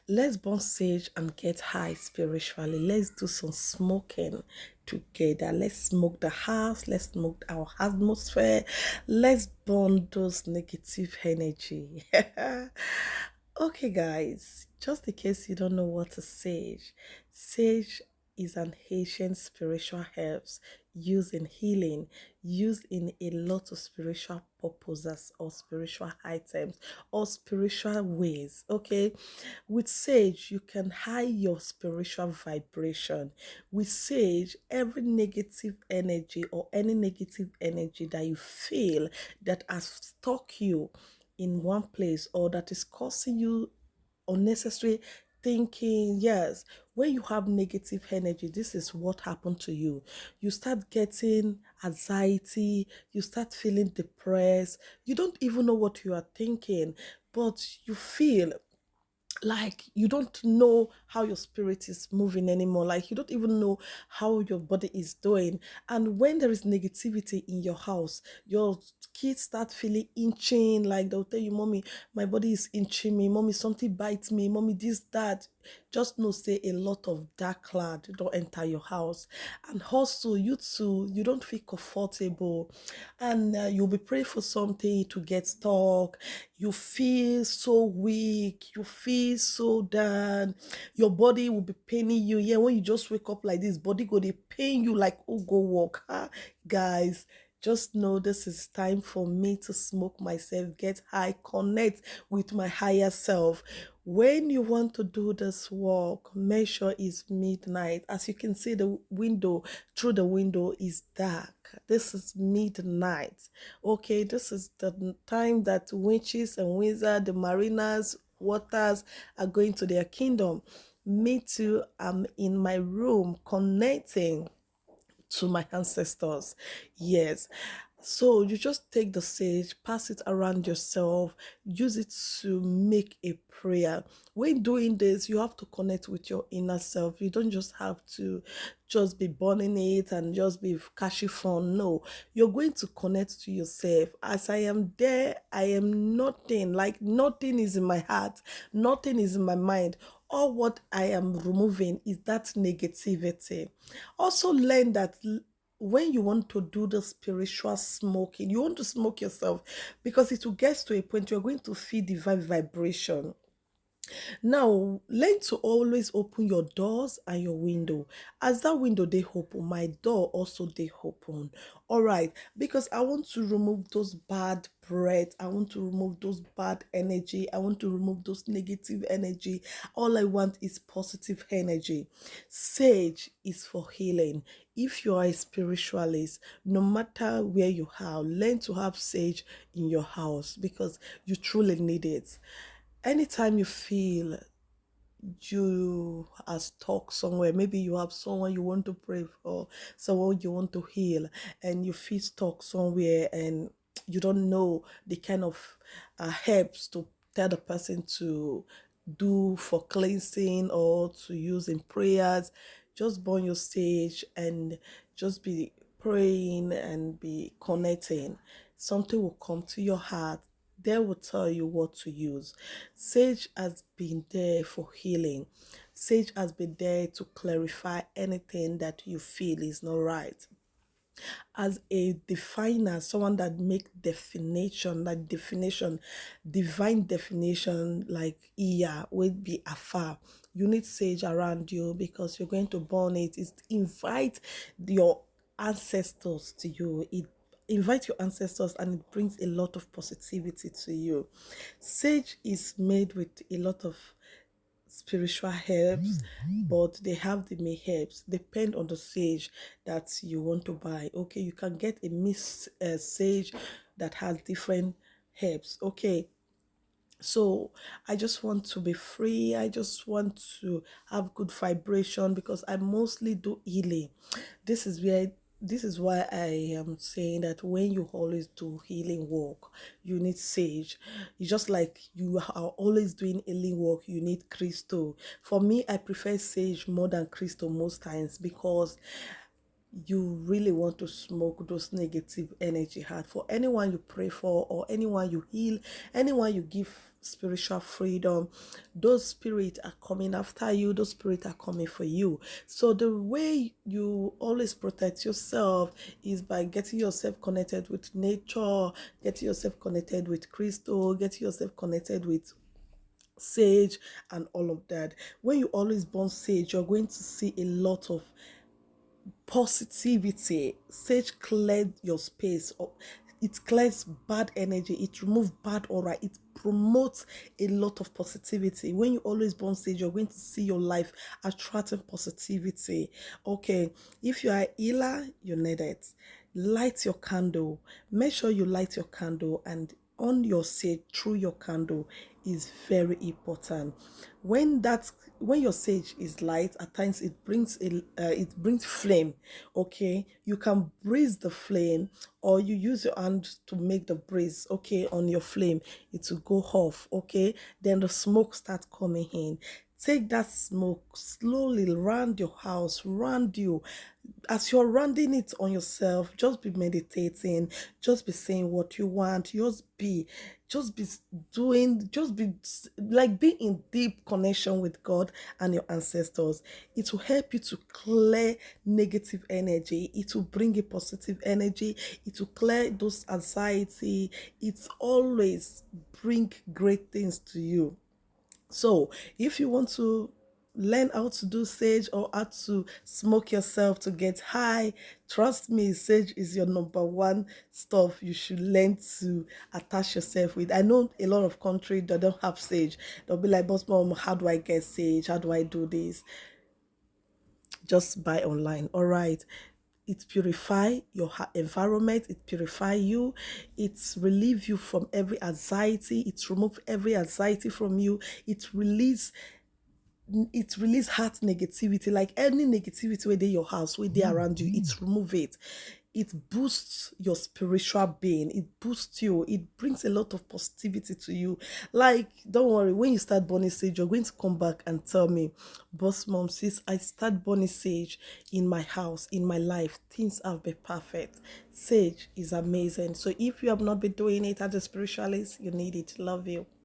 Let's burn sage and get high spiritually. Let's do some smoking together. Let's smoke the house. Let's smoke our atmosphere. Let's burn those negative energy. Okay, guys, just in case you don't know what is sage, sage is an ancient spiritual herbs used in healing, used in a lot of spiritual purposes or spiritual items or spiritual ways. Okay, with sage, you can high your spiritual vibration. With sage, every negative energy or any negative energy that you feel that has stuck you in one place or that is causing you unnecessary thinking. Yes, when you have negative energy, this is what happened to you. You start getting anxiety, you start feeling depressed, you don't even know what you are thinking, but you feel like you don't know how your spirit is moving anymore, like you don't even know how your body is doing. And when there is negativity in your house, your kids start feeling inching, like they'll tell you, mommy, my body is inching me, mommy, something bites me, mommy, this, that. Just know, say, a lot of dark cloud don't enter your house. And also you too, you don't feel comfortable, and you'll be praying for something to get stuck. You feel so weak, you feel so down, your body will be paining you. Yeah, when you just wake up like this, body go, they pain you like, oh, go walk. Guys, just know this is time for me to smoke myself, get high, connect with my higher self. When you want to do this work, make sure it's midnight. As you can see, the window, through the window is dark. This is midnight. Okay, this is the time that witches and wizards, the mariners, waters are going to their kingdom. Me too, I'm in my room connecting to my ancestors. Yes. So you just take the sage, pass it around yourself, use it to make a prayer. When doing this, you have to connect with your inner self. You don't just have to just be burning it and just be catchy fun. No, you're going to connect to yourself. As I am there, I am nothing. Like nothing is in my heart, nothing is in my mind. All what I am removing is that negativity. Also learn that when you want to do the spiritual smoking, you want to smoke yourself, because it will get to a point you're going to feel divine vibration. Now, learn to always open your doors and your window. As that window they open, my door also they open. All right, because I want to remove those bad breath. I want to remove those bad energy. I want to remove those negative energy. All I want is positive energy. Sage is for healing. If you are a spiritualist, no matter where you are, learn to have sage in your house because you truly need it. Anytime you feel you are stuck somewhere, maybe you have someone you want to pray for, someone you want to heal, and you feel stuck somewhere and you don't know the kind of helps to tell the person to do for cleansing or to use in prayers, just burn your sage and just be praying and be connecting. Something will come to your heart. They will tell you what to use. Sage has been there for healing. Sage has been there to clarify anything that you feel is not right. As a definer, someone that make definition, like definition, divine definition, like iya would be afar. You need sage around you because you're going to burn it. It invite your ancestors to you. It invite your ancestors and it brings a lot of positivity to you. Sage is made with a lot of spiritual herbs, but they have the main herbs. Depend on the sage that you want to buy. Okay, you can get a mixed sage that has different herbs. Okay, so I just want to be free. I just want to have good vibration because I mostly do healing. This is why I am saying that when you always do healing work, you need sage. It's just like you are always doing healing work, you need crystal. For me, I prefer sage more than crystal most times because you really want to smoke those negative energy out. For anyone you pray for, or anyone you heal, anyone you give spiritual freedom, those spirits are coming after you, those spirits are coming for you. So the way you always protect yourself is by getting yourself connected with nature, getting yourself connected with crystal, getting yourself connected with sage and all of that. When you always burn sage, you're going to see a lot of positivity. Sage cleared your space. It clears bad energy. It removes bad aura. It promotes a lot of positivity. When you always burn sage, you're going to see your life attracting positivity. Okay, if you are a healer, you need it. Light your candle. Make sure you light your candle, and on your sage through your candle is very important. When your sage is light, at times it brings flame. Okay, you can breeze the flame, or you use your hand to make the breeze. Okay, on your flame, it will go off. Okay, then the smoke start coming in. Take that smoke slowly round your house, round you. As you're rounding it on yourself, just be meditating, just be saying what you want, just be doing, just be like be in deep connection with God and your ancestors. It will help you to clear negative energy. It will bring a positive energy. It will clear those anxiety. It's always bring great things to you. So if you want to learn how to do sage, or how to smoke yourself to get high, trust me, sage is your number one stuff you should learn to attach yourself with. I know a lot of countries that don't have sage. They'll be like, boss mom, how do I get sage? How do I do this? Just buy online. All right. It purify your environment. It purify you. It relieve you from every anxiety. It remove every anxiety from you. It release heart negativity, like any negativity within your house, within around you, it remove it. It boosts your spiritual being. It boosts you. It brings a lot of positivity to you. Like, don't worry, when you start burning sage, you're going to come back and tell me, boss mom, since I start burning sage in my house, in my life, things have been perfect. Sage is amazing. So if you have not been doing it as a spiritualist, you need it. Love you.